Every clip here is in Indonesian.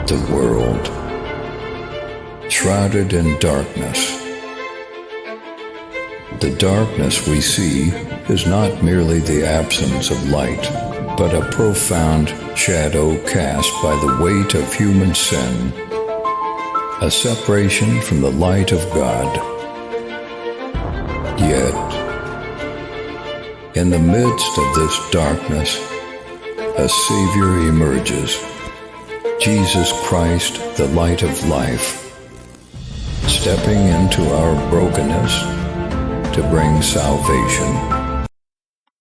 the world, shrouded in darkness. The darkness we see is not merely the absence of light, but a profound shadow cast by the weight of human sin, a separation from the light of God. Yet, in the midst of this darkness, a Savior emerges, Jesus Christ, the light of life, stepping into our brokenness to bring salvation.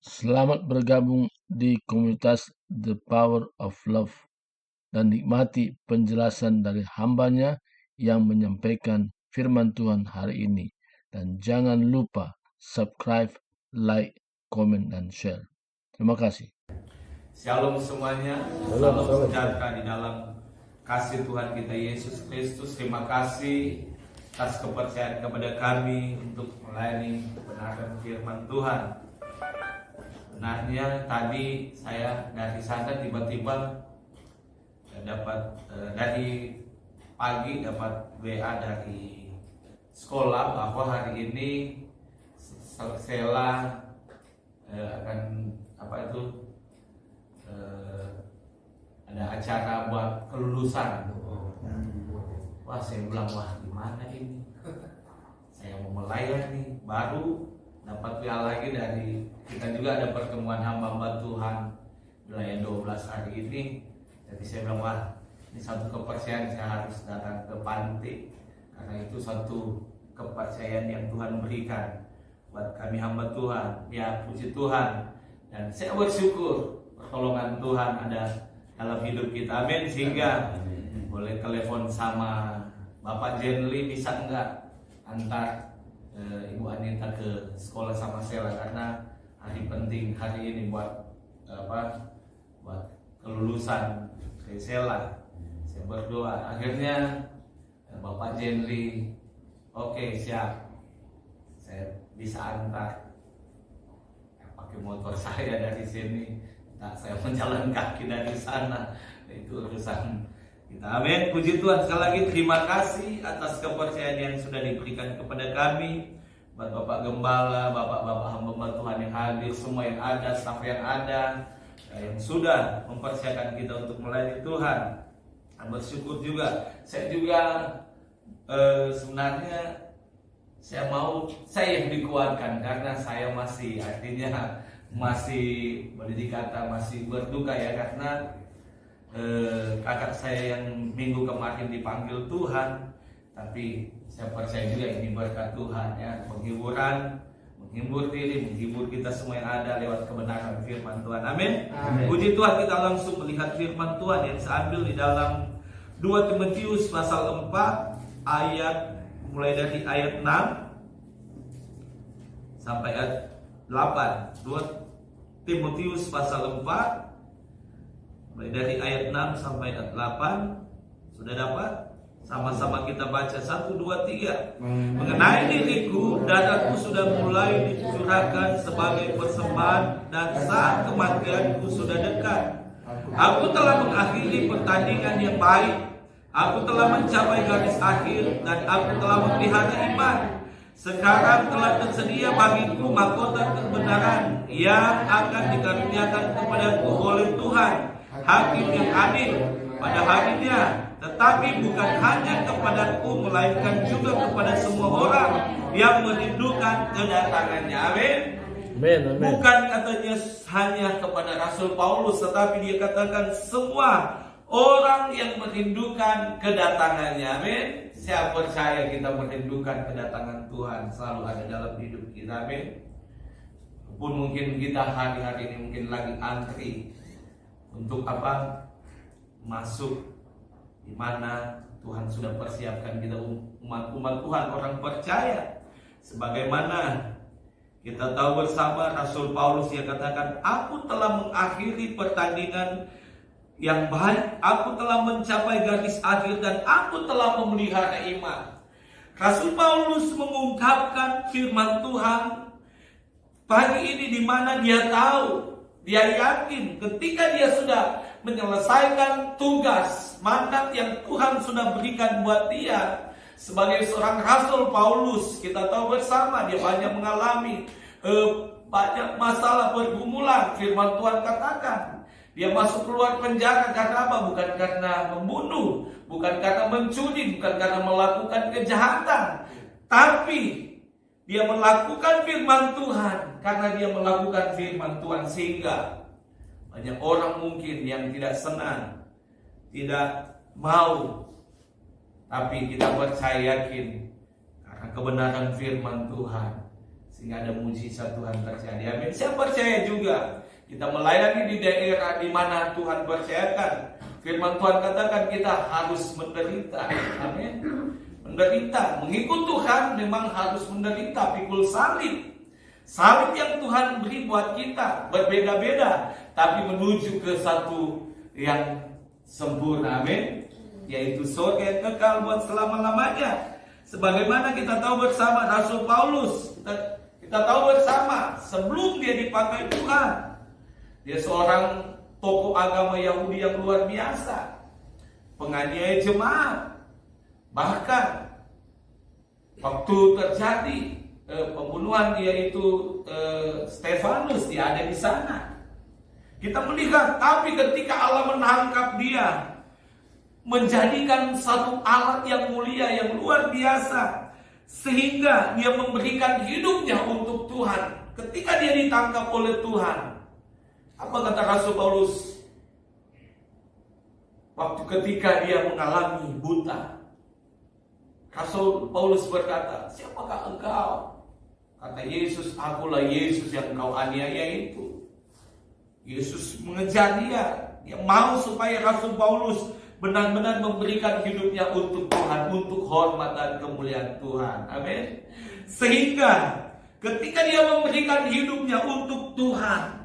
Selamat bergabung di komunitas The Power of Love dan nikmati penjelasan dari hambanya yang menyampaikan firman Tuhan hari ini. Dan jangan lupa subscribe, like, komen, dan share. Terima kasih. Shalom semuanya, salam sejahtera di dalam kasih Tuhan kita Yesus Kristus. Terima kasih atas kepercayaan kepada kami untuk melayani kebenaran firman Tuhan. Benarnya tadi saya dari sana tiba-tiba dapat dari pagi dapat WA dari sekolah bahwa hari ini Sela akan ada acara buat kelulusan. Wah, saya bilang, wah gimana ini? Saya mau melayani, baru dapat WA lagi dari kita juga ada pertemuan hamba Tuhan wilayah 12 hari ini. Jadi saya bilang, wah ini satu kepercayaan, saya harus datang ke Panti karena itu satu kepercayaan yang Tuhan berikan buat kami hamba Tuhan. Ya, puji Tuhan, dan saya bersyukur pertolongan Tuhan ada dalam hidup kita, amin. Sehingga boleh telepon sama Bapak Jenly, bisa enggak antar Ibu Anita ke sekolah sama Sela, karena hari penting hari ini buat kelulusan ke Sela. Saya berdoa, akhirnya Bapak Jenly oke, siap, saya bisa antar pakai motor saya dari sini. Nah, saya menjalan kaki dari sana. Itu urusan kita. Amin. Puji Tuhan. Sekali lagi terima kasih atas kepercayaan yang sudah diberikan kepada kami. Buat Bapak Gembala, Bapak-bapak hamba Tuhan yang hadir, semua yang ada, staf yang ada, yang sudah mempersiapkan kita untuk melayani Tuhan. Bersyukur juga. Saya juga sebenarnya saya yang dikuatkan karena saya masih, artinya masih boleh dikata masih berduka ya, karena kakak saya yang minggu kemarin dipanggil Tuhan. Tapi saya percaya juga ini berkat Tuhan ya, menghibur diri, menghibur kita semua yang ada lewat kebenaran firman Tuhan, amin. Puji Tuhan. Kita langsung melihat firman Tuhan yang saya ambil di dalam 2 Timotius pasal 4 ayat mulai dari ayat 6 sampai ayat 8. 2 Timotius pasal 4 mulai dari ayat 6 sampai ayat 8. Sudah dapat? Sama-sama kita baca 1, 2, 3. Mengenai diriku, darahku sudah mulai dicurahkan sebagai persembahan, dan saat kematianku sudah dekat. Aku telah mengakhiri pertandingan yang baik. Aku telah mencapai garis akhir, dan aku telah memelihara iman. Sekarang telah tersedia bagiku mahkota kebenaran yang akan dikaruniakan kepadaku oleh Tuhan, Hakim yang adil pada harinya. Tetapi bukan hanya kepadaku, melainkan juga kepada semua orang yang merindukan kedatangannya. Amin. Bukan katanya hanya kepada Rasul Paulus, tetapi dia katakan semua orang yang merindukan kedatangannya. Amin. Saya percaya kita merindukan kedatangan Tuhan selalu ada dalam hidup kita. Amin. Pun mungkin kita hari-hari ini mungkin lagi antri untuk masuk di mana Tuhan sudah persiapkan kita, umat Tuhan, orang percaya. Sebagaimana kita tahu bersama Rasul Paulus yang katakan, aku telah mengakhiri pertandingan yang baik, aku telah mencapai garis akhir, dan aku telah memelihara iman. Rasul Paulus mengungkapkan firman Tuhan pagi ini di mana dia tahu Dia yakin ketika dia sudah menyelesaikan tugas, mandat yang Tuhan sudah berikan buat dia sebagai seorang rasul Paulus, kita tahu bersama dia banyak mengalami banyak masalah pergumulan. Firman Tuhan katakan dia masuk keluar penjara karena apa? Bukan karena membunuh, bukan karena mencuri, bukan karena melakukan kejahatan, tapi dia melakukan firman Tuhan karena dia melakukan firman Tuhan, sehingga banyak orang mungkin yang tidak senang, tidak mau, tapi kita percaya yakin karena kebenaran firman Tuhan, sehingga ada mujizat Tuhan terjadi. Amin. Saya percaya juga kita melayani di daerah di mana Tuhan percayakan. Firman Tuhan katakan kita harus menderita. Amin. Menderita, mengikut Tuhan memang harus menderita, pikul salib. Salib yang Tuhan beri buat kita berbeda-beda, tapi menuju ke satu yang sempurna, amin, yaitu surga yang kekal buat selama-lamanya. Sebagaimana kita tahu bersama Rasul Paulus, kita tahu bersama sebelum dia dipakai Tuhan, dia seorang tokoh agama Yahudi yang luar biasa, penganiaya jemaat. Bahkan waktu terjadi pembunuhan yaitu Stefanus, dia ada di sana. Kita melihat, tapi ketika Allah menangkap dia, menjadikan satu alat yang mulia, yang luar biasa, sehingga dia memberikan hidupnya untuk Tuhan. Ketika dia ditangkap oleh Tuhan, apa kata Rasul Paulus? Waktu ketika dia mengalami buta, Rasul Paulus berkata, siapakah engkau? Kata Yesus, akulah Yesus yang kau aniaya itu. Yesus mengejar dia. Dia mau supaya Rasul Paulus benar-benar memberikan hidupnya untuk Tuhan, untuk hormat dan kemuliaan Tuhan. Amin. Sehingga ketika dia memberikan hidupnya untuk Tuhan,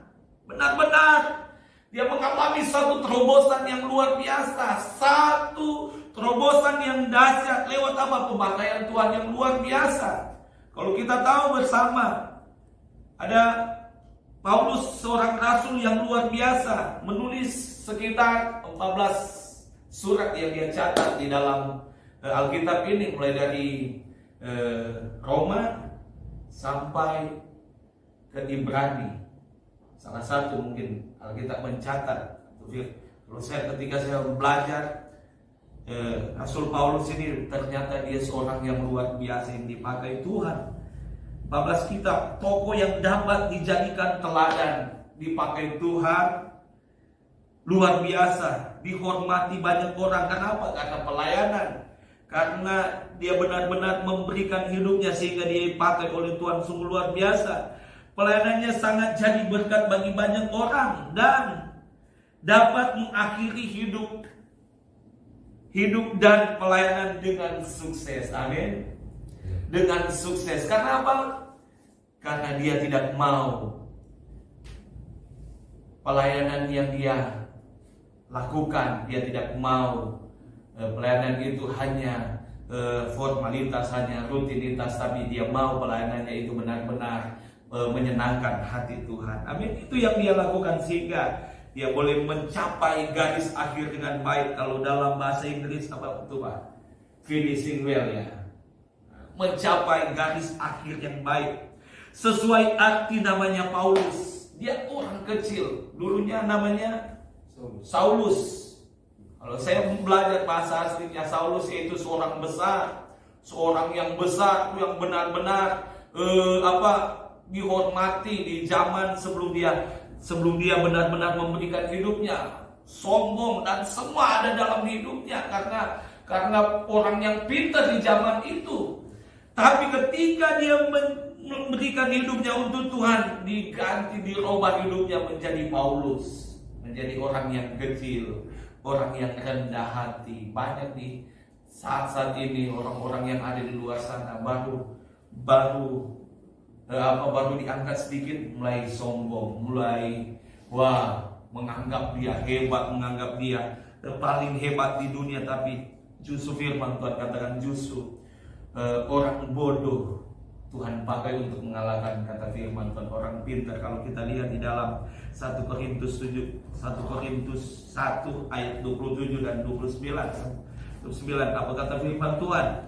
benar-benar dia mengalami satu terobosan yang luar biasa, satu terobosan yang dahsyat lewat apa? Pemakaian Tuhan yang luar biasa. Kalau kita tahu bersama, ada Paulus seorang rasul yang luar biasa, menulis sekitar 14 surat yang dia catat di dalam Alkitab ini, mulai dari Roma sampai ke Ibrani. Salah satu mungkin Alkitab mencatat. Kalau ketika saya belajar Rasul Paulus ini, ternyata dia seorang yang luar biasa yang dipakai Tuhan. 14 kitab, tokoh yang dapat dijadikan teladan, dipakai Tuhan, luar biasa, dihormati banyak orang. Kenapa? Karena pelayanan, karena dia benar-benar memberikan hidupnya sehingga dia dipakai oleh Tuhan, sungguh luar biasa. Pelayanannya sangat jadi berkat bagi banyak orang dan dapat mengakhiri hidup dan pelayanan dengan sukses. Amin. Dengan sukses. Karena apa? Karena dia tidak mau pelayanan yang dia lakukan, dia tidak mau pelayanan itu hanya formalitas, hanya rutinitas, tapi dia mau pelayanannya itu benar-benar menyenangkan hati Tuhan. Amin. Itu yang dia lakukan sehingga dia boleh mencapai garis akhir dengan baik. Kalau dalam bahasa Inggris apa itu Pak? Finishing well, ya. Mencapai garis akhir yang baik. Sesuai arti namanya Paulus. Dia orang kecil. Dulunya namanya Saulus. Kalau saya belajar bahasa aslinya, Saulus yaitu seorang besar. Seorang yang besar, yang benar-benar dihormati di zaman sebelum dia benar-benar memberikan hidupnya, sombong dan semua ada dalam hidupnya karena orang yang pintar di zaman itu. Tapi ketika dia memberikan hidupnya untuk Tuhan, diganti, dirubah hidupnya menjadi Paulus, menjadi orang yang kecil, orang yang rendah hati. Banyak di saat ini orang-orang yang ada di luar sana baru diangkat sedikit mulai sombong, mulai menganggap dia hebat, menganggap dia paling hebat di dunia. Tapi justru firman Tuhan katakan justru orang bodoh Tuhan pakai untuk mengalahkan, kata firman Tuhan, orang pintar. Kalau kita lihat di dalam 1 Korintus 1 ayat 27 dan 29. Apa kata firman Tuhan?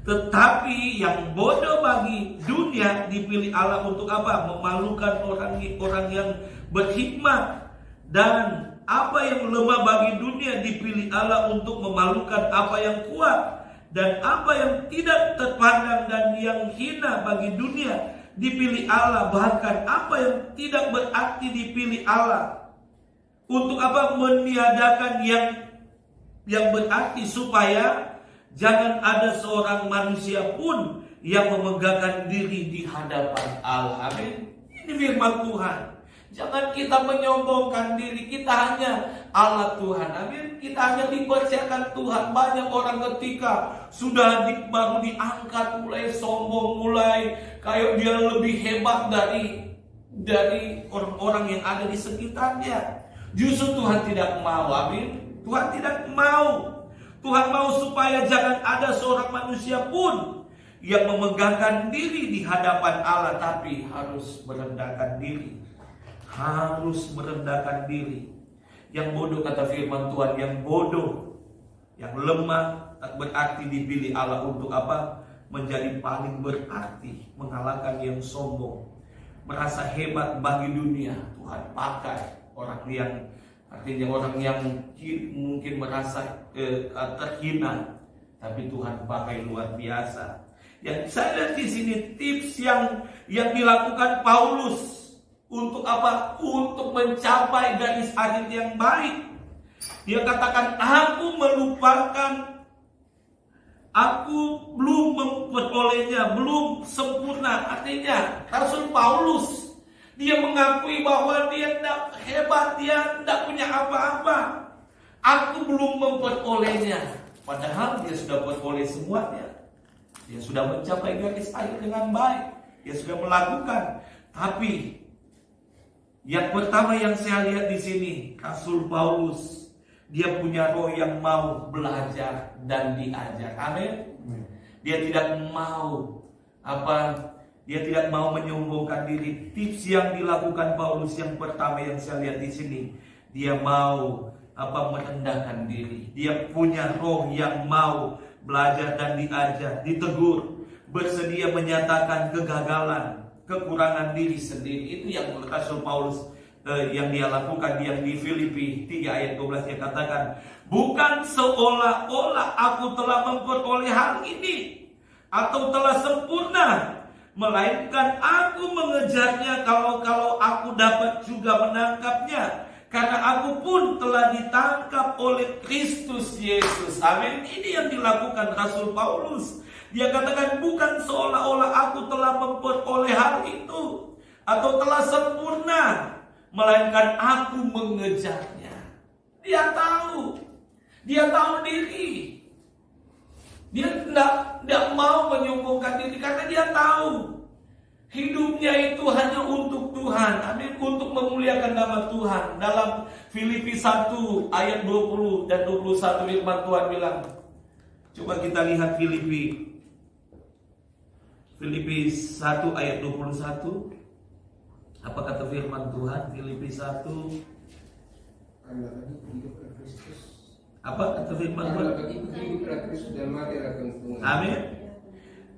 Tetapi yang bodoh bagi dunia dipilih Allah untuk apa? Memalukan orang yang berhikmat. Dan apa yang lemah bagi dunia dipilih Allah untuk memalukan apa yang kuat. Dan apa yang tidak terpandang dan yang hina bagi dunia dipilih Allah. Bahkan apa yang tidak berarti dipilih Allah. Untuk apa? Meniadakan yang berarti, supaya jangan ada seorang manusia pun yang memegahkan diri di hadapan Allah. Amin. Ini firman Tuhan. Jangan kita menyombongkan diri. Kita hanya Allah Tuhan. Amin. Kita hanya dipercayakan Tuhan. Banyak orang ketika sudah baru diangkat, mulai sombong, mulai kayak dia lebih hebat dari orang-orang yang ada di sekitarnya. Justru Tuhan tidak mau. Amin. Tuhan tidak mau. Tuhan mau supaya jangan ada seorang manusia pun yang memegahkan diri di hadapan Allah, tapi harus merendahkan diri. Harus merendahkan diri. Yang bodoh, kata firman Tuhan, yang bodoh, yang lemah, tak berarti dipilih Allah untuk apa? Menjadi paling berarti, mengalahkan yang sombong, merasa hebat bagi dunia. Tuhan pakai orang yang, artinya orang yang mungkin merasa terhina, tapi Tuhan pakai luar biasa. Yang saya lihat di sini tips yang dilakukan Paulus untuk apa? Untuk mencapai garis akhir yang baik. Dia katakan, aku melupakan, aku belum memperolehnya, belum sempurna. Artinya Rasul Paulus, dia mengakui bahwa dia tidak hebat, dia tidak punya apa-apa. Aku belum memperolehnya. Padahal dia sudah memperoleh semuanya. Dia sudah mencapai garis akhir dengan baik. Dia sudah melakukan. Tapi yang pertama yang saya lihat di sini, Rasul Paulus, dia punya roh yang mau belajar dan diajar. Amin. Dia tidak mau dia tidak mau menyombongkan diri. Tips yang dilakukan Paulus yang pertama yang saya lihat di sini, dia mau merendahkan diri. Dia punya roh yang mau belajar dan diajar, ditegur, bersedia menyatakan kegagalan, kekurangan diri sendiri. Itu yang Rasul Paulus yang dia lakukan. Yang di Filipi 3 ayat 12 dia katakan, bukan seolah-olah aku telah memperoleh hal ini atau telah sempurna, melainkan aku mengejarnya kalau aku dapat juga menangkapnya, karena aku pun telah ditangkap oleh Kristus Yesus. Amin. Ini yang dilakukan Rasul Paulus. Dia katakan, bukan seolah-olah aku telah memperoleh hal itu atau telah sempurna, melainkan aku mengejarnya. Dia tahu diri. Dia tidak mau menyombongkan diri karena dia tahu hidupnya itu hanya untuk Tuhan. Amin. Untuk memuliakan nama Tuhan. Dalam Filipi 1 ayat 20 dan 21 firman Tuhan bilang, coba kita lihat Filipi 1 ayat 21. Apa kata firman Tuhan? Filipi 1. Apa kata firman Tuhan? Amin.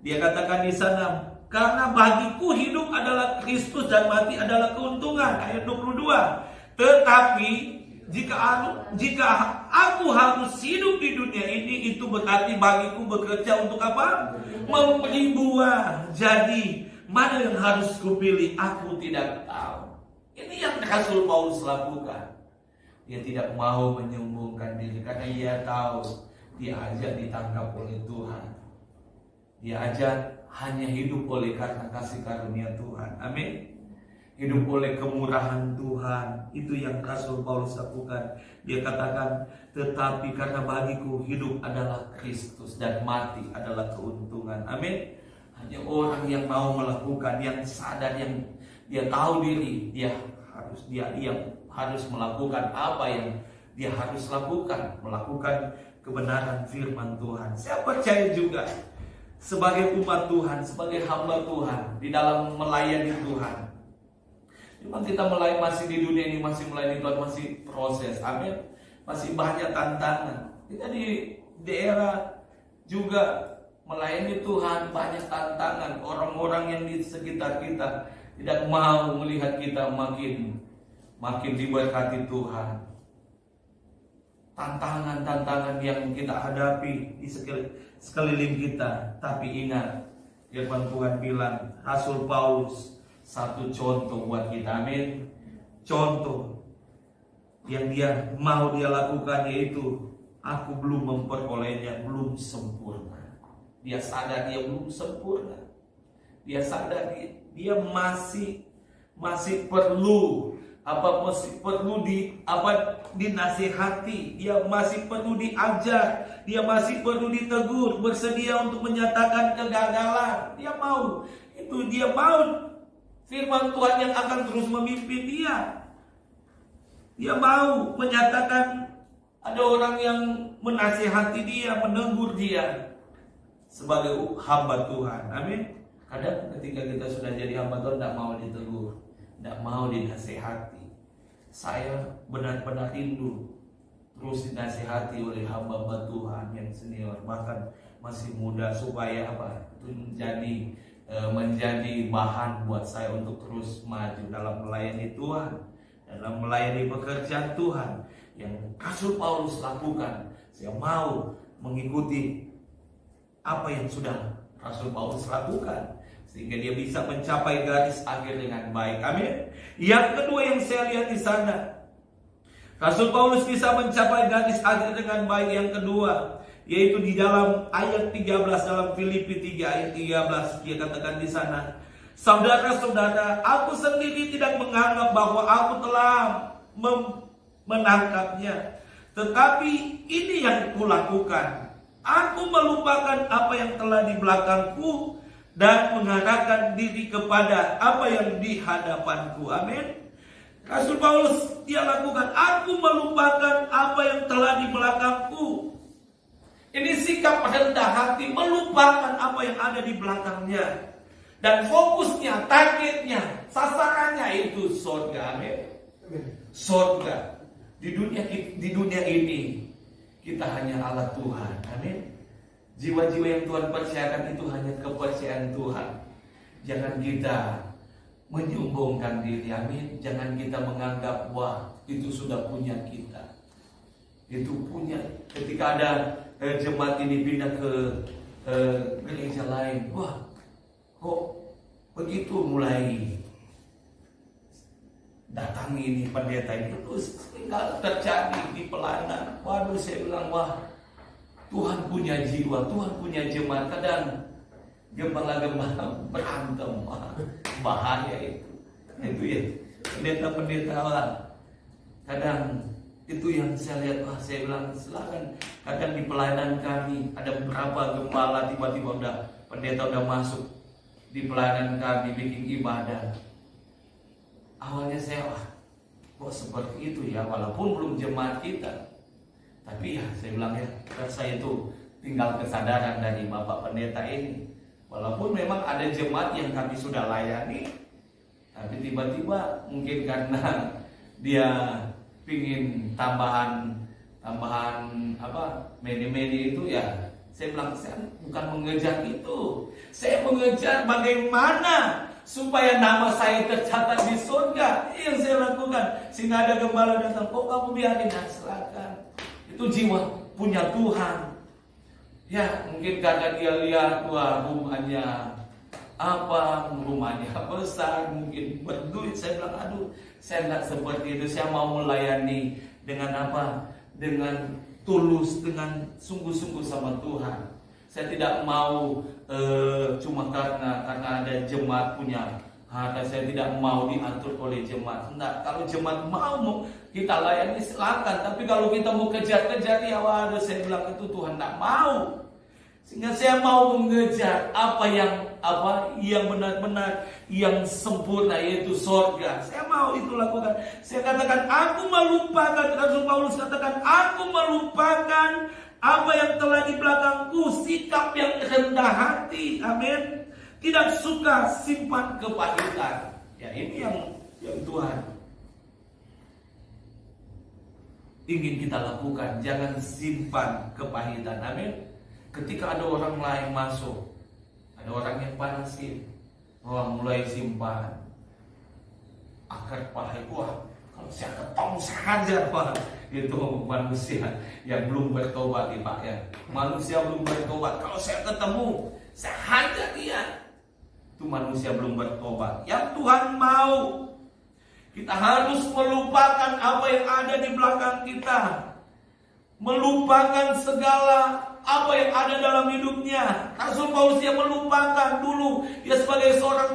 Dia katakan di sana, karena bagiku hidup adalah Kristus dan mati adalah keuntungan. Ayat 22. Tetapi jika aku harus hidup di dunia ini, itu berarti bagiku bekerja untuk apa? Memberi buah. Jadi mana yang harus kupilih? Aku tidak tahu. Ini yang Rasul Paulus lakukan. Dia tidak mau menyombongkan diri karena dia tahu dia aja ditangkap oleh Tuhan. Dia aja hanya hidup oleh karena kasih karunia Tuhan. Amin. Hidup oleh kemurahan Tuhan. Itu yang Rasul Paulus lakukan. Dia katakan, tetapi karena bagiku hidup adalah Kristus dan mati adalah keuntungan. Amin. Hanya orang yang mau melakukan, yang sadar, yang dia tahu diri, dia harus melakukan apa yang dia harus lakukan, melakukan kebenaran firman Tuhan. Saya percaya juga sebagai umat Tuhan, sebagai hamba Tuhan, di dalam melayani Tuhan. Memang kita masih di dunia ini, masih melayani Tuhan, masih proses, amin. Masih banyak tantangan. Kita di daerah juga melayani Tuhan, banyak tantangan. Orang-orang yang di sekitar kita tidak mau melihat kita makin diberkati Tuhan. Tantangan-tantangan yang kita hadapi di sekeliling kita. Tapi ingat, firman Tuhan bilang, Rasul Paulus satu contoh buat kita, amin. Contoh yang dia lakukan yaitu, aku belum memperolehnya, belum sempurna. Dia sadar dia belum sempurna. Dia sadar dia masih perlu dinasihati, dia masih perlu diajar, dia masih perlu ditegur, bersedia untuk menyatakan kegagalan. Dia mau firman Tuhan yang akan terus memimpin dia. Dia mau menyatakan ada orang yang menasihati dia, menegur dia sebagai hamba Tuhan. Amin. Kadang ketika kita sudah jadi hamba Tuhan, tidak mau ditegur, tidak mau dinasihati. Saya benar-benar rindu terus dinasihati oleh hamba-hamba Tuhan yang senior, bahkan masih muda, supaya itu menjadi bahan buat saya untuk terus maju dalam melayani Tuhan, dalam melayani pekerjaan Tuhan yang Rasul Paulus lakukan. Saya mau mengikuti apa yang sudah Rasul Paulus lakukan, sehingga dia bisa mencapai garis akhir dengan baik. Amin. Yang kedua yang saya lihat di sana, Rasul Paulus bisa mencapai garis akhir dengan baik. Yang kedua, yaitu di dalam ayat 13, dalam Filipi 3 ayat 13, dia katakan di sana, saudara-saudara, aku sendiri tidak menganggap bahwa aku telah menangkapnya, tetapi ini yang kulakukan. Aku melupakan apa yang telah di belakangku dan mengarahkan diri kepada apa yang di hadapanku. Amin. Rasul Paulus dia lakukan, aku melupakan apa yang telah di belakangku. Ini sikap rendah hati, melupakan apa yang ada di belakangnya, dan fokusnya, targetnya, sasarannya itu surga. Amin. Surga. Di dunia ini kita hanya alat Tuhan. Amin. Jiwa-jiwa yang Tuhan percayakan itu hanya kepercayaan Tuhan. Jangan kita menyombongkan diri. Amin. Jangan kita menganggap wah itu sudah punya kita. Itu punya. Ketika ada jemaat ini pindah ke gereja lain, wah kok begitu mulai datangi ini pendeta ini, terus tinggal terjadi di pelayanan. Waduh, saya bilang wah, Tuhan punya jiwa, Tuhan punya jemaat. Kadang gembala-gembala berantem, wah, bahaya itu ya pendeta-pendeta lah. Kadang itu yang saya lihat, wah, saya bilang silakan. Kadang di pelayanan kami ada beberapa gembala tiba-tiba pendeta udah masuk di pelayanan kami bikin ibadah. Awalnya saya kok seperti itu ya, walaupun belum jemaat kita. Tapi ya saya bilang ya, saya itu tinggal kesadaran dari Bapak Pendeta ini. Walaupun memang ada jemaat yang kami sudah layani, tapi tiba-tiba mungkin karena dia pingin tambahan meni-meni itu ya, saya bilang saya bukan mengejar itu. Saya mengejar bagaimana supaya nama saya tercatat di surga. Yang saya lakukan. Sehingga ada gembala datang, kok kamu biarin, silakan. Itu jiwa punya Tuhan. Ya mungkin karena dia lihat wah rumahnya besar, mungkin berduit. Saya bilang aduh, saya tidak seperti itu. Saya mau melayani dengan dengan tulus, dengan sungguh-sungguh sama Tuhan. Saya tidak mau cuma karena ada jemaat punya harta. Saya tidak mau diatur oleh jemaat. Enggak, kalau jemaat mau kita layani silakan. Tapi kalau kita mau kejar-kejar ya waduh, saya bilang itu Tuhan tidak mau. Sehingga saya mau mengejar apa yang benar-benar yang sempurna, yaitu surga. Saya mau itu lakukan. Saya katakan aku melupakan, Rasul Paulus katakan aku melupakan Apa yang telah di belakangku, sikap yang rendah hati. Amin. Tidak suka simpan kepahitan. Ya, ini yang Tuhan ingin kita lakukan. Jangan simpan kepahitan. Amin. Ketika ada orang lain masuk, ada orang yang panasin, mulai simpan akar pahit. Wah, kalau saya ketemu saja, Pak. Itu manusia yang belum bertobat, Pak, ya. Manusia belum bertobat. Kalau saya ketemu, saya hajar dia. Itu manusia belum bertobat. Yang Tuhan mau, kita harus melupakan apa yang ada di belakang kita. Melupakan segala apa yang ada dalam hidupnya. Rasul Paulus dia melupakan dulu. Dia sebagai seorang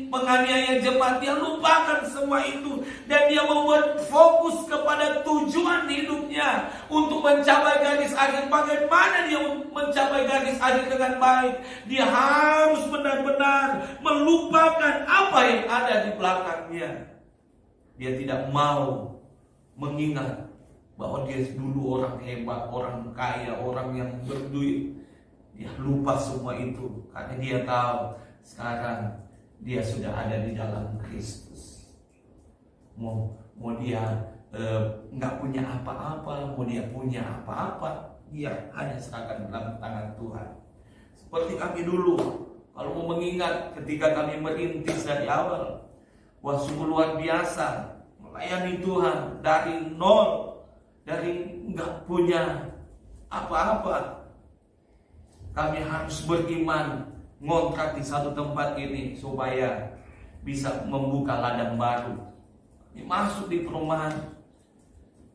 penganiaya jemaat, dia lupakan semua itu. Dan dia mau berfokus kepada tujuan hidupnya untuk mencapai garis akhir. Bagaimana dia mencapai garis akhir dengan baik? Dia harus benar-benar melupakan apa yang ada di belakangnya. Dia tidak mau mengingat bahwa dia dulu orang hebat, orang kaya, orang yang berduit. Dia lupa semua itu karena dia tahu sekarang dia sudah ada di dalam Kristus. Mau dia nggak punya apa-apa, mau dia punya apa-apa, dia hanya serahkan dalam tangan Tuhan. Seperti kami dulu, kalau mau mengingat ketika kami merintis dari awal, wah sungguh luar biasa melayani Tuhan dari nol. Dari nggak punya apa-apa, kami harus beriman ngontrak di satu tempat ini supaya bisa membuka ladang baru. Ini masuk di perumahan,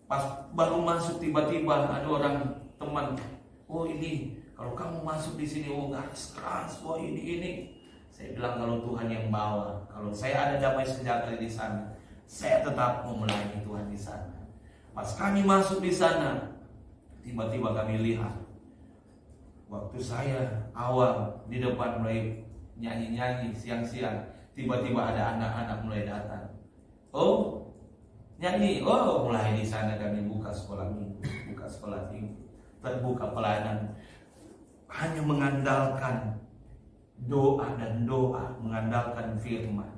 pas baru masuk tiba-tiba ada orang teman, oh ini kalau kamu masuk di sini, oh garis keras, oh ini. Saya bilang kalau Tuhan yang bawa, kalau saya ada damai sejahtera di sana, saya tetap mau melayani Tuhan di sana. Pas kami masuk di sana, tiba-tiba kami lihat, waktu saya awal di depan mulai nyanyi-nyanyi siang-siang, tiba-tiba ada anak-anak mulai datang. Oh, nyanyi. Oh, mulai di sana kami buka sekolah minggu, terbuka pelayanan. Hanya mengandalkan doa dan doa, mengandalkan firman.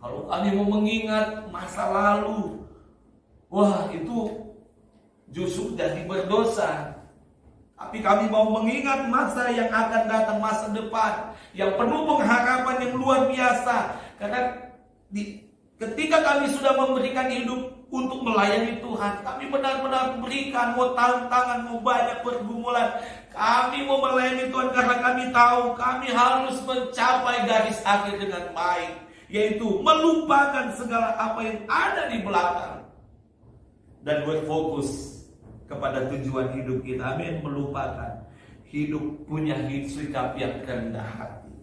Kalau kami mau mengingat masa lalu, wah itu justru jadi berdosa. Tapi kami mau mengingat masa yang akan datang, masa depan yang penuh pengharapan yang luar biasa. Karena ketika kami sudah memberikan hidup untuk melayani Tuhan, kami benar-benar berikan, mau tantangan, mau banyak pergumulan, kami mau melayani Tuhan karena kami tahu kami harus mencapai garis akhir dengan baik, yaitu melupakan segala apa yang ada di belakang dan berfokus kepada tujuan hidup kita. Amin. Melupakan hidup, punya sikap yang rendah hati,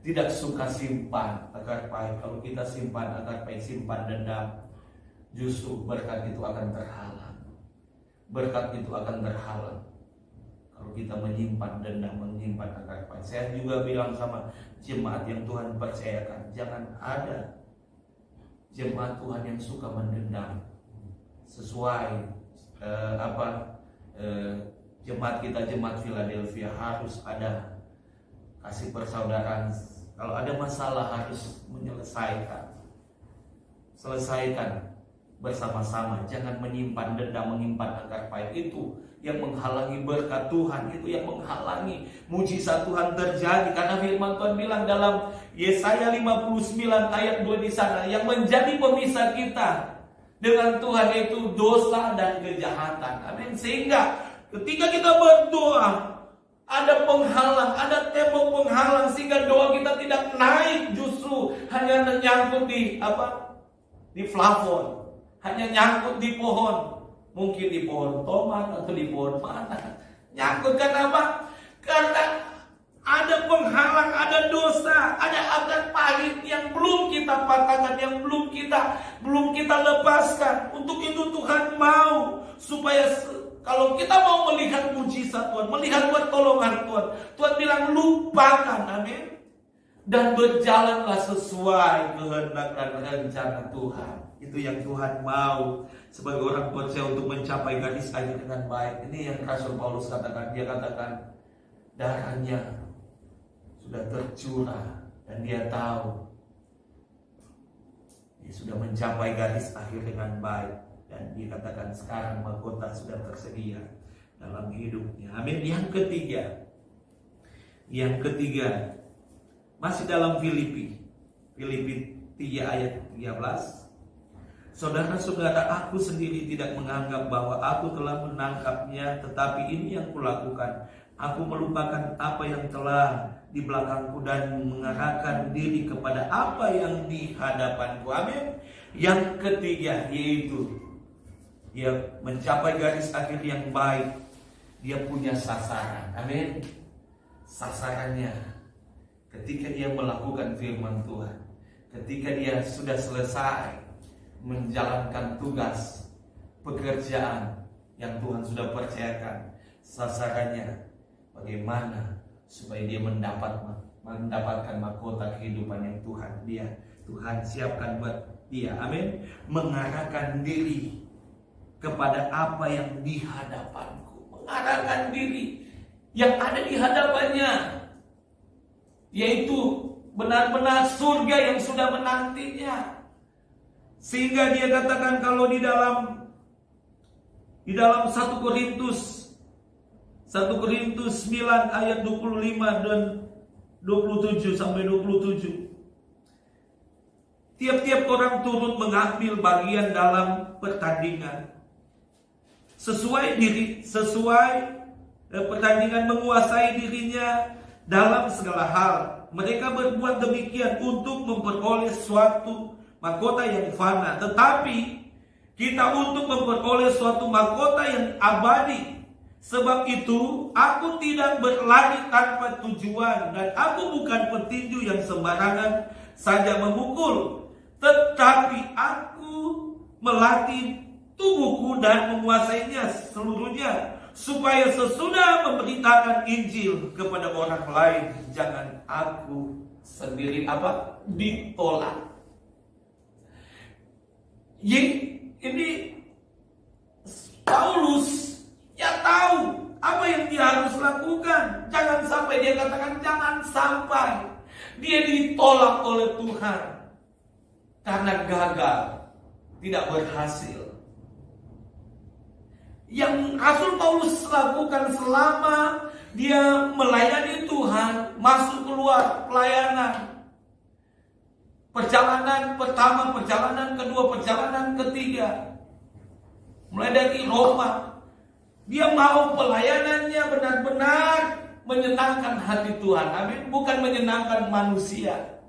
tidak suka simpan akar pahit. Kalau kita simpan akar pahit, simpan dendam, justru berkat itu akan terhalang. Berkat itu akan terhalang kalau kita menyimpan dendam, menyimpan akar pahit. Saya juga bilang sama jemaat yang Tuhan percayakan, jangan ada jemaat Tuhan yang suka mendendam. Sesuai jemaat kita, jemaat Philadelphia, harus ada kasih persaudaraan. Kalau ada masalah harus selesaikan bersama-sama. Jangan menyimpan dendam, menyimpan akar pahit. Itu yang menghalangi berkat Tuhan, itu yang menghalangi mujizat Tuhan terjadi. Karena firman Tuhan bilang dalam Yesaya 59 ayat 2 di sana, yang menjadi pemisah kita dengan Tuhan itu dosa dan kejahatan. Amin. Sehingga ketika kita berdoa, ada penghalang, ada tembok penghalang, sehingga doa kita tidak naik, justru hanya nyangkut di plafon, hanya nyangkut di pohon, mungkin di pohon tomat atau di pohon mana. Nyangkut kenapa? Karena ada penghalang, ada dosa, ada akar pahit yang belum kita patahkan, yang belum kita lepaskan. Untuk itu Tuhan mau supaya kalau kita mau melihat mujizat Tuhan, melihat pertolongan Tuhan, Tuhan bilang lupakan, amin, dan berjalanlah sesuai kehendak dan rencana Tuhan. Itu yang Tuhan mau. sebagai orang percaya untuk mencapai garis akhir dengan baik. Ini yang Rasul Paulus katakan. Dia katakan darahnya sudah tercurah dan dia tahu dia sudah mencapai garis akhir dengan baik, dan dikatakan sekarang mahkota sudah tersedia dalam hidupnya. Amin. Yang ketiga masih dalam Filipi 3 ayat 13. Saudara-saudara, aku sendiri tidak menganggap bahwa aku telah menangkapnya, tetapi ini yang kulakukan. Aku melupakan apa yang telah di belakangku dan mengarahkan diri kepada apa yang di hadapanku. Amin. Yang ketiga yaitu dia mencapai garis akhir yang baik. Dia punya sasaran. Amin. Sasarannya ketika dia melakukan firman Tuhan, ketika dia sudah selesai menjalankan tugas pekerjaan yang Tuhan sudah percayakan, sasarannya bagaimana supaya dia mendapatkan mahkota kehidupan yang Tuhan siapkan buat dia. Amin. Mengarahkan diri kepada apa yang di hadapanku, mengarahkan diri yang ada di hadapannya, yaitu benar-benar surga yang sudah menantinya. Sehingga dia katakan kalau di dalam 1 Korintus 9 ayat 25 dan 27 sampai 27. Tiap-tiap orang turut mengambil bagian dalam pertandingan sesuai pertandingan, menguasai dirinya dalam segala hal. Mereka berbuat demikian untuk memperoleh suatu mahkota yang fana, tetapi kita untuk memperoleh suatu mahkota yang abadi. Sebab itu aku tidak berlari tanpa tujuan, dan aku bukan petinju yang sembarangan saja memukul, tetapi aku melatih tubuhku dan menguasainya seluruhnya, supaya sesudah memberitakan Injil kepada orang lain, jangan aku sendiri ditolak. Ini Paulus tahu apa yang dia harus lakukan. Jangan sampai dia katakan, jangan sampai dia ditolak oleh Tuhan karena gagal, tidak berhasil. Yang Rasul Paulus lakukan selama dia melayani Tuhan, masuk keluar pelayanan, perjalanan pertama, perjalanan kedua, perjalanan ketiga, mulai dari Roma, dia mau pelayanannya benar-benar menyenangkan hati Tuhan. Amin. Bukan menyenangkan manusia.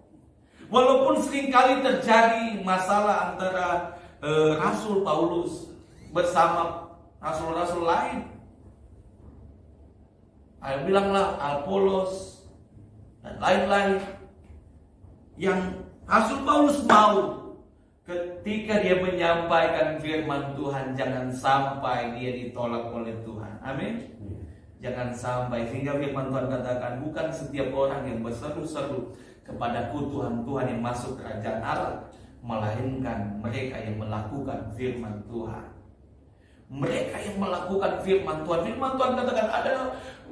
Walaupun seringkali terjadi masalah antara Rasul Paulus bersama rasul-rasul lain. Ayo bilanglah Apolos dan lain-lain. Yang Rasul Paulus mau ketika dia menyampaikan firman Tuhan, jangan sampai dia ditolak oleh Tuhan. Amin. Jangan sampai, sehingga firman Tuhan katakan, bukan setiap orang yang berseru-seru kepadaku Tuhan, Tuhan yang masuk kerajaan Allah, melainkan mereka yang melakukan firman Tuhan. Mereka yang melakukan firman Tuhan. Firman Tuhan katakan ada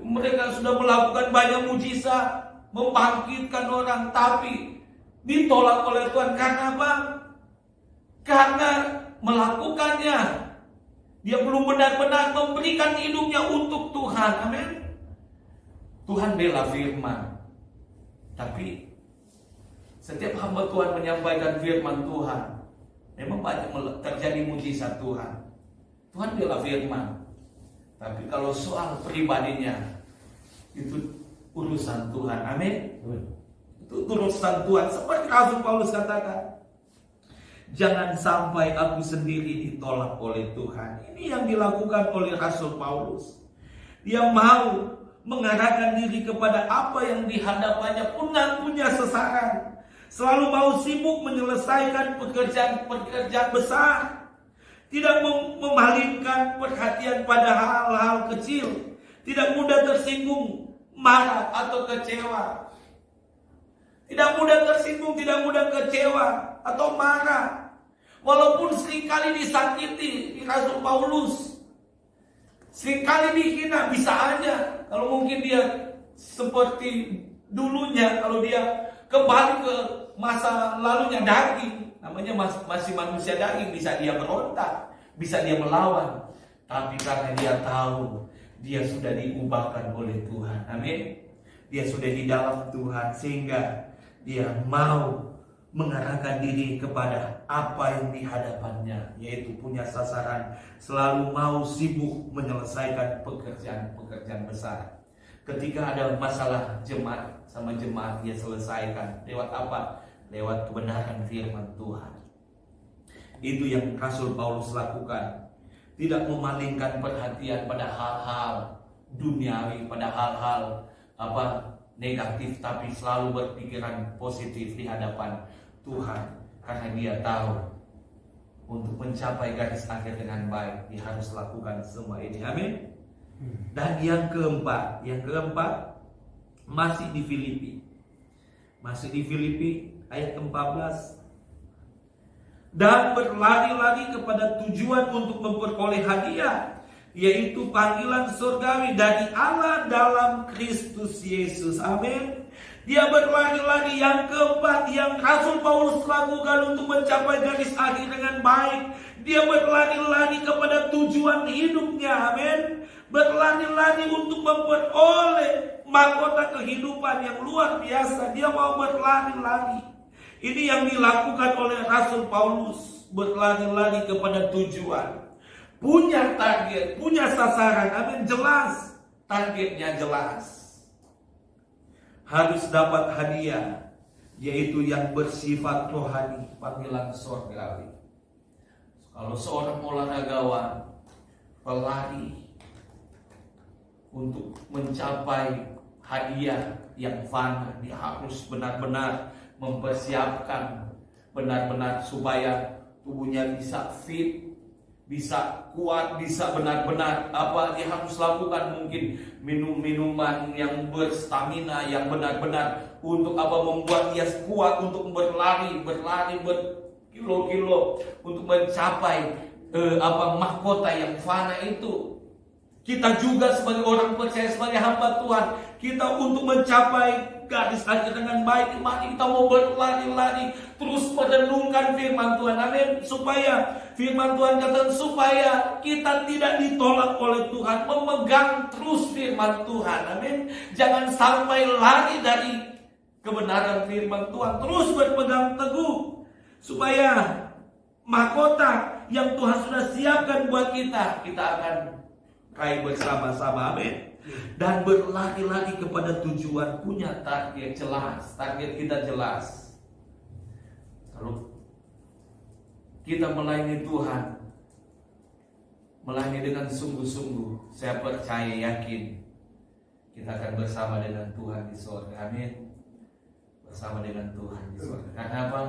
mereka sudah melakukan banyak mujizat, membangkitkan orang, tapi ditolak oleh Tuhan. Karena apa? Karena melakukannya dia belum benar-benar memberikan hidupnya untuk Tuhan. Amin. Tuhan bela firman, tapi setiap hamba Tuhan menyampaikan firman Tuhan, memang banyak terjadi mujizat Tuhan. Tuhan bela firman, tapi kalau soal pribadinya itu urusan Tuhan. Amin. Itu urusan Tuhan. Seperti Rasul Paulus katakan, jangan sampai aku sendiri ditolak oleh Tuhan. Ini yang dilakukan oleh Rasul Paulus. Dia mau mengarahkan diri kepada apa yang dihadapannya, punya sasaran. Selalu mau sibuk menyelesaikan pekerjaan besar. Tidak memalingkan perhatian pada hal-hal kecil. Tidak mudah tersinggung, marah atau kecewa. Tidak mudah tersinggung, tidak mudah kecewa atau marah. Walaupun seringkali disakiti, Rasul Paulus seringkali dihina, bisa aja kalau mungkin dia seperti dulunya, kalau dia kembali ke masa lalunya daging, namanya masih manusia daging, bisa dia berontak, bisa dia melawan. Tapi karena dia tahu dia sudah diubahkan oleh Tuhan, amin. Dia sudah di dalam Tuhan, sehingga dia mau mengarahkan diri kepada apa yang di hadapannya, yaitu punya sasaran, selalu mau sibuk menyelesaikan pekerjaan-pekerjaan besar. Ketika ada masalah jemaat sama jemaat, dia selesaikan lewat apa? Lewat kebenaran firman Tuhan. Itu yang Rasul Paulus lakukan. Tidak memalingkan perhatian pada hal-hal duniawi, pada hal-hal negatif, tapi selalu berpikiran positif di hadapan Tuhan, karena dia tahu untuk mencapai garis akhir dengan baik dia harus lakukan semua ini, amin. Dan yang keempat masih di Filipi ayat 14. Dan berlari-lari kepada tujuan untuk memperoleh hadiah, yaitu panggilan surgawi dari Allah dalam Kristus Yesus, amin. Dia berlari-lari, yang keempat yang Rasul Paulus lakukan untuk mencapai garis akhir dengan baik. Dia berlari-lari kepada tujuan hidupnya, amin. Berlari-lari untuk memperoleh mahkota kehidupan yang luar biasa. Dia mau berlari-lari. Ini yang dilakukan oleh Rasul Paulus, berlari-lari kepada tujuan. Punya target, punya sasaran, amin, jelas. Targetnya jelas. Harus dapat hadiah, yaitu yang bersifat rohani, panggilan surgawi. Kalau seorang olahragawan, pelari, untuk mencapai hadiah yang fana, dia harus benar-benar mempersiapkan, benar-benar supaya tubuhnya bisa fit, bisa kuat, bisa benar-benar dia harus lakukan, mungkin minuman yang berstamina, yang benar-benar untuk membuat dia kuat untuk berlari berkilo-kilo untuk mencapai mahkota yang fana itu. Kita juga sebagai orang percaya, sebagai hamba Tuhan, kita untuk mencapai garis akhir dengan baik, mari kita mau berlari-lari, terus merenungkan firman Tuhan, amin. Supaya firman Tuhan katakan, supaya kita tidak ditolak oleh Tuhan, memegang terus firman Tuhan, amin. Jangan sampai lari dari kebenaran firman Tuhan, terus berpegang teguh, supaya mahkota yang Tuhan sudah siapkan buat kita akan raih bersama-sama, amin. Dan berlari-lari kepada tujuan, punya target jelas, target kita jelas. Kalau kita melayani Tuhan, melayani dengan sungguh-sungguh, saya percaya, yakin kita akan bersama dengan Tuhan di surga, amin. Bersama dengan Tuhan di surga. Karena apa?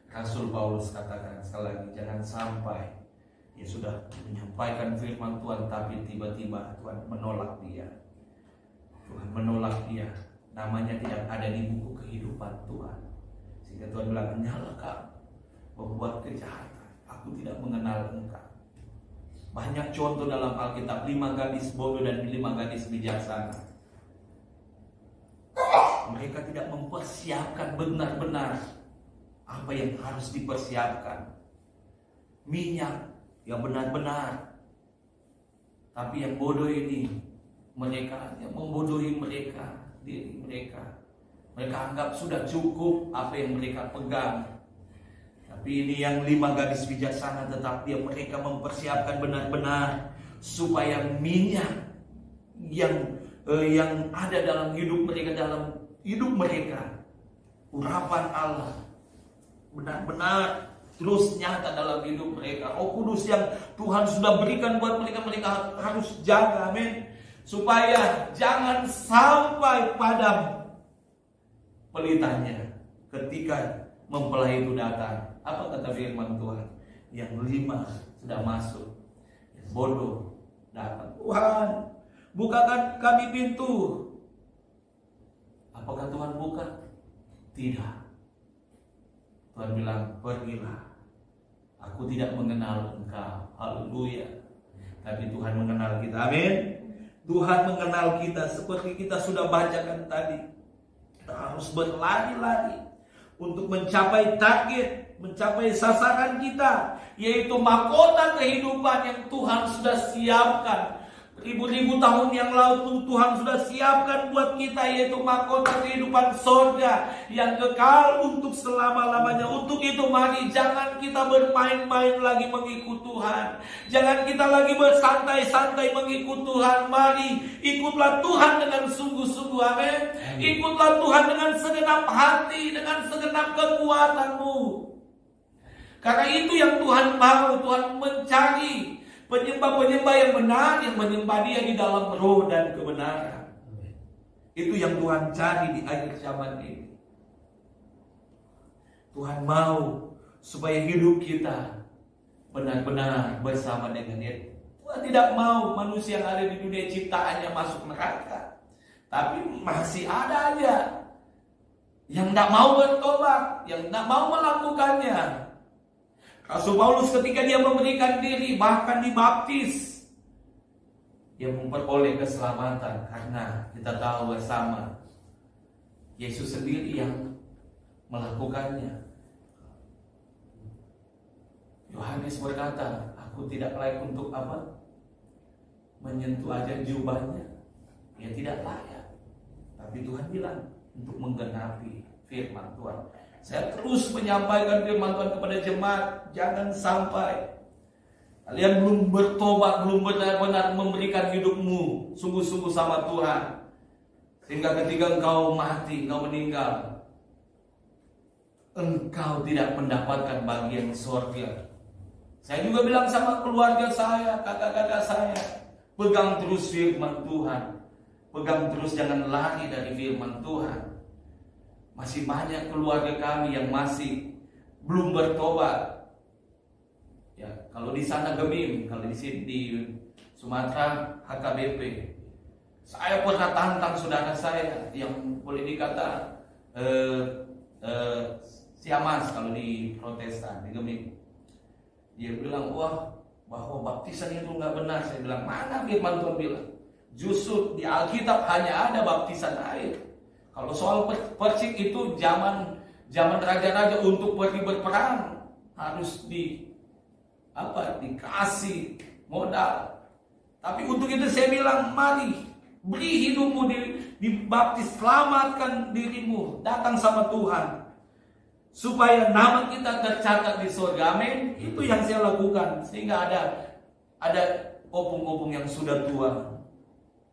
Rasul Paulus katakan sekali lagi, jangan sampai dia sudah menyampaikan firman Tuhan, tapi tiba-tiba Tuhan menolak dia. Tuhan menolak dia. Namanya tidak ada di buku kehidupan Tuhan. Sehingga Tuhan bilang, nyala kamu membuat kejahatan, aku tidak mengenal engkau. Banyak contoh dalam Alkitab, 5 gadis bodoh dan 5 gadis bijaksana. Mereka tidak mempersiapkan benar-benar apa yang harus dipersiapkan. Minyak yang benar-benar. Tapi yang bodoh ini, mereka yang membodohi diri mereka. Mereka anggap sudah cukup apa yang mereka pegang. Tapi ini yang 5 gadis bijaksana, tetap mereka mempersiapkan benar-benar supaya minyak yang ada dalam hidup mereka, urapan Allah benar-benar terus nyata dalam hidup mereka. Roh Kudus yang Tuhan sudah berikan buat mereka harus jaga, amin. Supaya jangan sampai padam pelitanya ketika mempelai itu datang. Apa kata firman Tuhan? Yang 5 sudah masuk, yang bodoh datang. Tuhan, bukakan kami pintu. Apakah Tuhan buka? Tidak. Tuhan bilang, pergilah. Aku tidak mengenal engkau. Haleluya. Tapi Tuhan mengenal kita. Amin. Tuhan mengenal kita seperti kita sudah bacakan tadi. Kita harus berlari-lari untuk mencapai target, mencapai sasaran kita, yaitu mahkota kehidupan yang Tuhan sudah siapkan. Ribu-ribu tahun yang lalu Tuhan sudah siapkan buat kita, yaitu mahkota kehidupan sorga yang kekal untuk selama-lamanya. Untuk itu mari jangan kita bermain-main lagi mengikut Tuhan. Jangan kita lagi bersantai-santai mengikut Tuhan. Mari ikutlah Tuhan dengan sungguh-sungguh. Amin. Ikutlah Tuhan dengan segenap hati, dengan segenap kekuatanmu. Karena itu yang Tuhan mau. Tuhan mencari penyembah-penyembah yang benar, yang menyembah Dia di dalam roh dan kebenaran. Itu yang Tuhan cari di akhir zaman ini. Tuhan mau supaya hidup kita benar-benar bersama dengan Dia. Tuhan tidak mau manusia yang ada di dunia ciptaannya masuk neraka. Tapi masih ada aja yang tidak mau bertobat, yang tidak mau melakukannya. Rasul Paulus ketika dia memberikan diri, bahkan dibaptis, dia memperoleh keselamatan. Karena kita tahu bersama, Yesus sendiri yang melakukannya. Yohanes berkata, aku tidak layak untuk apa? Menyentuh aja jubahnya. Dia tidak layak. Tapi Tuhan bilang, untuk menggenapi firman Tuhan. Saya terus menyampaikan firman Tuhan kepada jemaat, jangan sampai kalian belum bertobat, belum benar-benar memberikan hidupmu sungguh-sungguh sama Tuhan, sehingga ketika engkau mati, engkau meninggal, engkau tidak mendapatkan bagian surga. Saya juga bilang sama keluarga saya, kakak-kakak saya, pegang terus firman Tuhan, pegang terus, jangan lari dari firman Tuhan. Masih banyak keluarga kami yang masih belum bertobat. Ya, kalau di sana Gemim, kalau di sini di Sumatera HKBP. Saya pernah tantang saudara saya yang boleh dikata Siamas kalau di Protestan, di Gemim. Dia bilang, wah, bahwa baptisan itu nggak benar. Saya bilang, mana firman Tuhan bilang? Justru di Alkitab hanya ada baptisan air. Kalau soal persik itu zaman raja-raja untuk pergi berperang harus dikasih modal. Tapi untuk itu saya bilang, mari beri hidupmu dibaptis, selamatkan dirimu, datang sama Tuhan supaya nama kita tercatat di surga. Amin. Itu yang saya lakukan, sehingga ada opung-opung yang sudah tua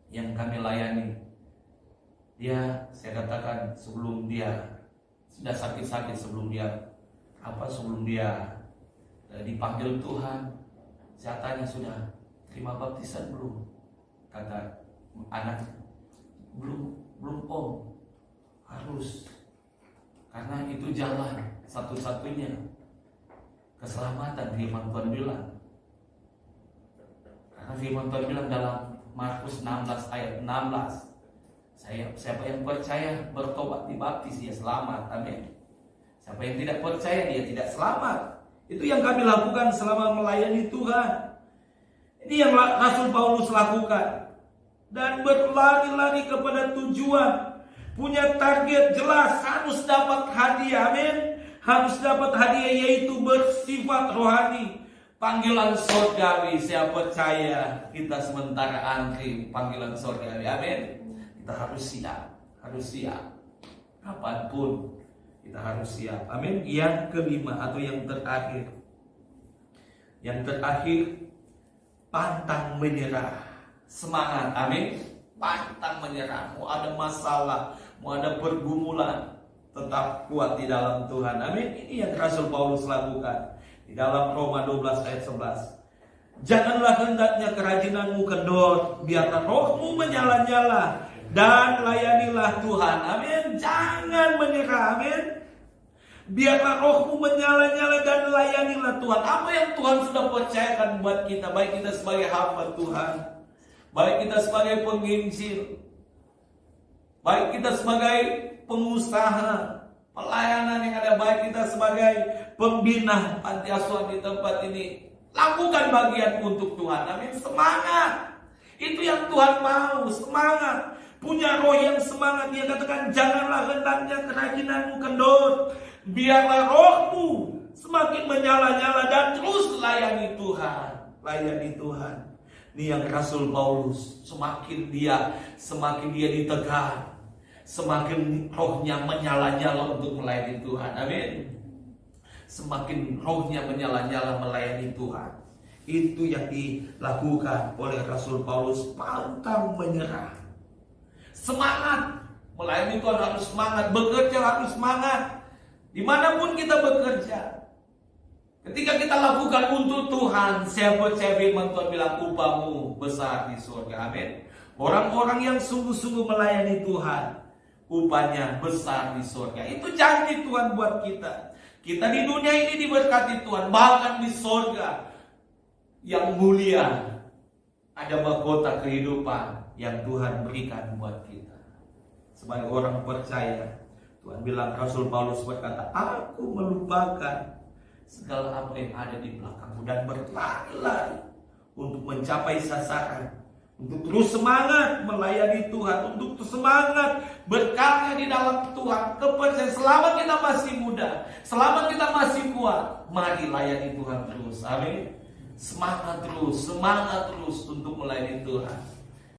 yang kami layani. Dia, saya katakan, sebelum dia sudah sakit-sakit, sebelum dia dipanggil Tuhan, saya tanya, sudah terima baptisan belum? Kata anaknya, belum om, harus, karena itu jalan satu-satunya keselamatan. Firman Tuhan bilang, karena firman Tuhan bilang dalam Markus 16 ayat 16, siapa yang percaya bertobat dibaptis dia selamat. Amin. Siapa yang tidak percaya dia tidak selamat. Itu yang kami lakukan selama melayani Tuhan. Ini yang Rasul Paulus lakukan. Dan berlari-lari kepada tujuan. Punya target jelas, harus dapat hadiah. Amin. Harus dapat hadiah, yaitu bersifat rohani. Panggilan surgawi. Saya percaya kita sementara antri panggilan surgawi. Amin. Kita harus siap. Kapanpun kita harus siap. Amin. Yang kelima atau yang terakhir. Yang terakhir, pantang menyerah. Semangat. Amin. Pantang menyerah. Mau ada masalah, mau ada pergumulan, tetap kuat di dalam Tuhan. Amin. Ini yang Rasul Paulus lakukan di dalam Roma 12 ayat 11. Janganlah hendaknya kerajinanmu kendor, biarlah rohmu menyala-nyala, dan layanilah Tuhan. Amin. Jangan menyerah. Amin. Biarlah rohmu menyala-nyala dan layanilah Tuhan. Apa yang Tuhan sudah percayakan buat kita, baik kita sebagai hamba Tuhan, baik kita sebagai penginjil, baik kita sebagai pengusaha, pelayanan yang ada, baik kita sebagai pembina panti asuhan di tempat ini, lakukan bagian untuk Tuhan. Amin. Semangat. Itu yang Tuhan mau, semangat. Punya roh yang semangat. Dia katakan, janganlah hendaknya kerajinanmu kendor. Biarlah rohmu semakin menyala-nyala dan terus layani Tuhan. Layani Tuhan. Ini yang Rasul Paulus, semakin dia ditegar, semakin rohnya menyala-nyala untuk melayani Tuhan. Amin. Semakin rohnya menyala-nyala melayani Tuhan. Itu yang dilakukan oleh Rasul Paulus, pantang menyerah. Semangat. Melayani Tuhan harus semangat. Bekerja harus semangat. Dimanapun kita bekerja. Ketika kita lakukan untuk Tuhan, saya firman Tuhan bilang, upahmu besar di surga. Amin. Orang-orang yang sungguh-sungguh melayani Tuhan, upahnya besar di surga. Itu janji Tuhan buat kita. Kita di dunia ini diberkati Tuhan, bahkan di surga yang mulia ada mahkota kehidupan yang Tuhan berikan buat kita. Sebagai orang percaya, Tuhan bilang, Rasul Paulus berkata, aku melupakan segala apa yang ada di belakangmu dan berlari-lari untuk mencapai sasaran. Untuk terus semangat melayani Tuhan, untuk terus semangat berkarya di dalam Tuhan. Kepercayaan selama kita masih muda, selama kita masih kuat, mari layani Tuhan terus. Amin. Semangat terus untuk melayani Tuhan.